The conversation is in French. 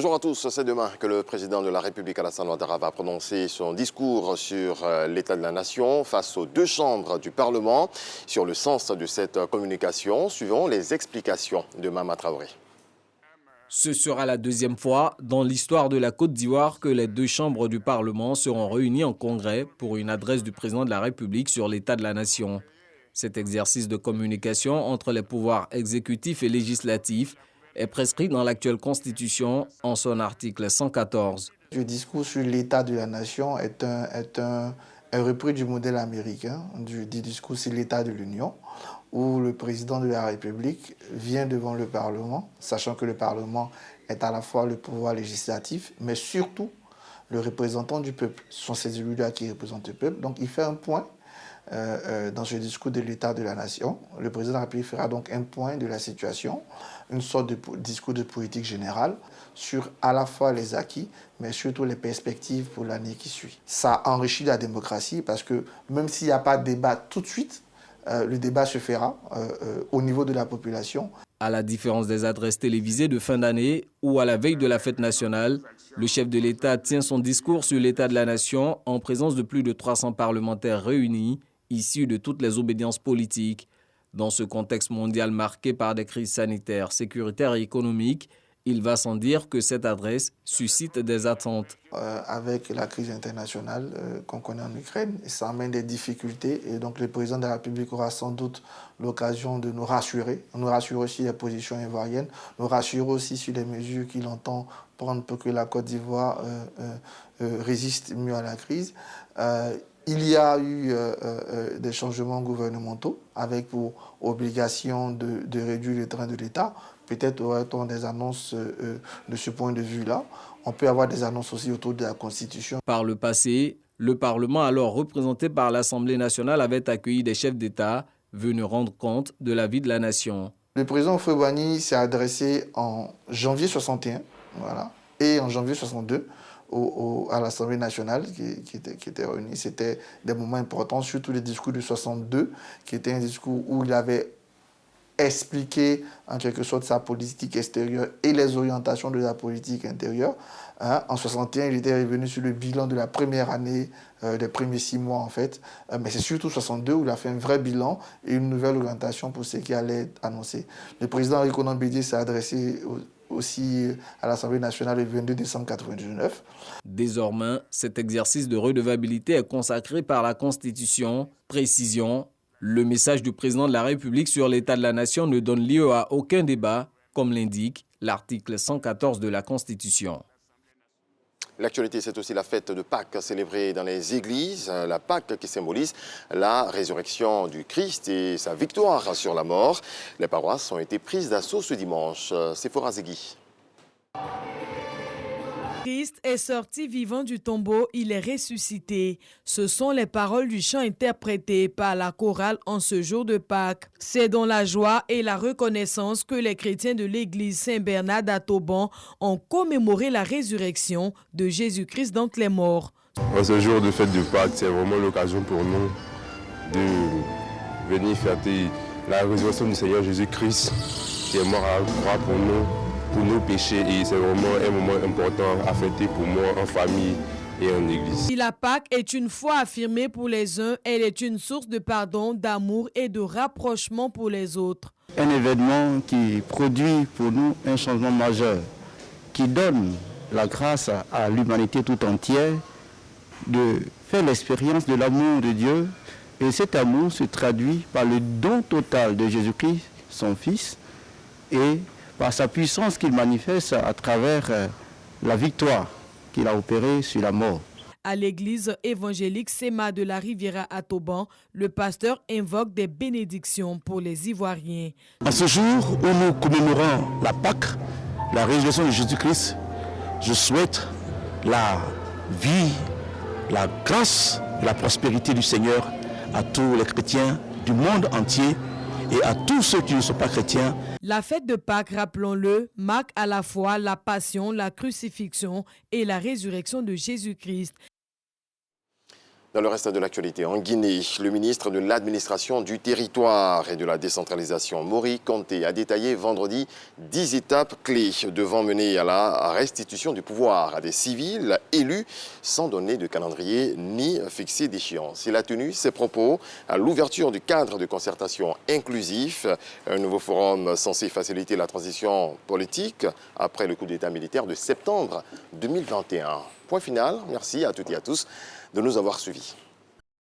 Bonjour à tous, c'est demain que le président de la République Alassane Ouattara va prononcer son discours sur l'état de la nation face aux deux chambres du Parlement. Sur le sens de cette communication, suivons les explications de Mama Traoré. Ce sera la deuxième fois dans l'histoire de la Côte d'Ivoire que les deux chambres du Parlement seront réunies en congrès pour une adresse du président de la République sur l'état de la nation. Cet exercice de communication entre les pouvoirs exécutifs et législatifs est prescrit dans l'actuelle Constitution en son article 114. Le discours sur l'état de la nation est un repris du modèle américain, du discours sur l'état de l'Union, où le président de la République vient devant le Parlement, sachant que le Parlement est à la fois le pouvoir législatif, mais surtout le représentant du peuple. Ce sont ces élus-là qui représentent le peuple. Donc il fait un point dans ce discours de l'état de la nation. Le président de la République fera donc un point de la situation, une sorte de discours de politique générale sur à la fois les acquis, mais surtout les perspectives pour l'année qui suit. Ça enrichit la démocratie parce que même s'il n'y a pas de débat tout de suite, le débat se fera au niveau de la population. À la différence des adresses télévisées de fin d'année ou à la veille de la fête nationale, le chef de l'État tient son discours sur l'état de la nation en présence de plus de 300 parlementaires réunis, issus de toutes les obédiences politiques. Dans ce contexte mondial marqué par des crises sanitaires, sécuritaires et économiques, il va sans dire que cette adresse suscite des attentes. Avec la crise internationale qu'on connaît en Ukraine, ça amène des difficultés et donc le président de la République aura sans doute l'occasion de nous rassurer aussi les positions ivoiriennes, nous rassurer aussi sur les mesures qu'il entend prendre pour que la Côte d'Ivoire résiste mieux à la crise. Il y a eu des changements gouvernementaux avec pour obligation de réduire les trains de l'État. Peut-être aurait-on des annonces de ce point de vue-là. On peut avoir des annonces aussi autour de la Constitution. Par le passé, le Parlement, alors représenté par l'Assemblée nationale, avait accueilli des chefs d'État venus rendre compte de la vie de la nation. Le président Houphouët-Boigny s'est adressé en janvier 61 et en janvier 62 à l'Assemblée nationale qui était réunie. C'était des moments importants, surtout le discours de 62, qui était un discours où il avait expliqué en quelque sorte sa politique extérieure et les orientations de la politique intérieure. En 61, il était revenu sur le bilan de la première année, des premiers 6 mois en fait. Mais c'est surtout 62 où il a fait un vrai bilan et une nouvelle orientation pour ce qui allait être annoncé. Le président Henri Konan Bédié s'est adressé aussi à l'Assemblée nationale le 22 décembre 1999. Désormais, cet exercice de redevabilité est consacré par la Constitution. Précision, le message du président de la République sur l'état de la nation ne donne lieu à aucun débat, comme l'indique l'article 114 de la Constitution. L'actualité, c'est aussi la fête de Pâques célébrée dans les églises. La Pâques qui symbolise la résurrection du Christ et sa victoire sur la mort. Les paroisses ont été prises d'assaut ce dimanche. Sephora Zegui. Christ est sorti vivant du tombeau, il est ressuscité. Ce sont les paroles du chant interprété par la chorale en ce jour de Pâques. C'est dans la joie et la reconnaissance que les chrétiens de l'église Saint-Bernard d'Atoban ont commémoré la résurrection de Jésus-Christ d'entre les morts. En ce jour de fête de Pâques, c'est vraiment l'occasion pour nous de venir fêter la résurrection du Seigneur Jésus-Christ qui est mort à la croix pour nos péchés, et c'est vraiment un moment important à fêter pour moi en famille et en église. Si la Pâque est une foi affirmée pour les uns, elle est une source de pardon, d'amour et de rapprochement pour les autres. Un événement qui produit pour nous un changement majeur, qui donne la grâce à l'humanité tout entière de faire l'expérience de l'amour de Dieu, et cet amour se traduit par le don total de Jésus-Christ, son Fils, et par sa puissance qu'il manifeste à travers la victoire qu'il a opérée sur la mort. À l'église évangélique Sema de la Riviera à Toban, le pasteur invoque des bénédictions pour les Ivoiriens. En ce jour où nous commémorons la Pâque, la résurrection de Jésus-Christ, je souhaite la vie, la grâce et la prospérité du Seigneur à tous les chrétiens du monde entier et à tous ceux qui ne sont pas chrétiens. La fête de Pâques, rappelons-le, marque à la fois la passion, la crucifixion et la résurrection de Jésus-Christ. Dans le reste de l'actualité, en Guinée, le ministre de l'Administration du Territoire et de la Décentralisation, Mori Kanté, a détaillé vendredi 10 étapes clés devant mener à la restitution du pouvoir à des civils élus sans donner de calendrier ni fixer d'échéance. Il a tenu ses propos à l'ouverture du cadre de concertation inclusif, un nouveau forum censé faciliter la transition politique après le coup d'État militaire de septembre 2021. Point final, merci à toutes et à tous de nous avoir suivis.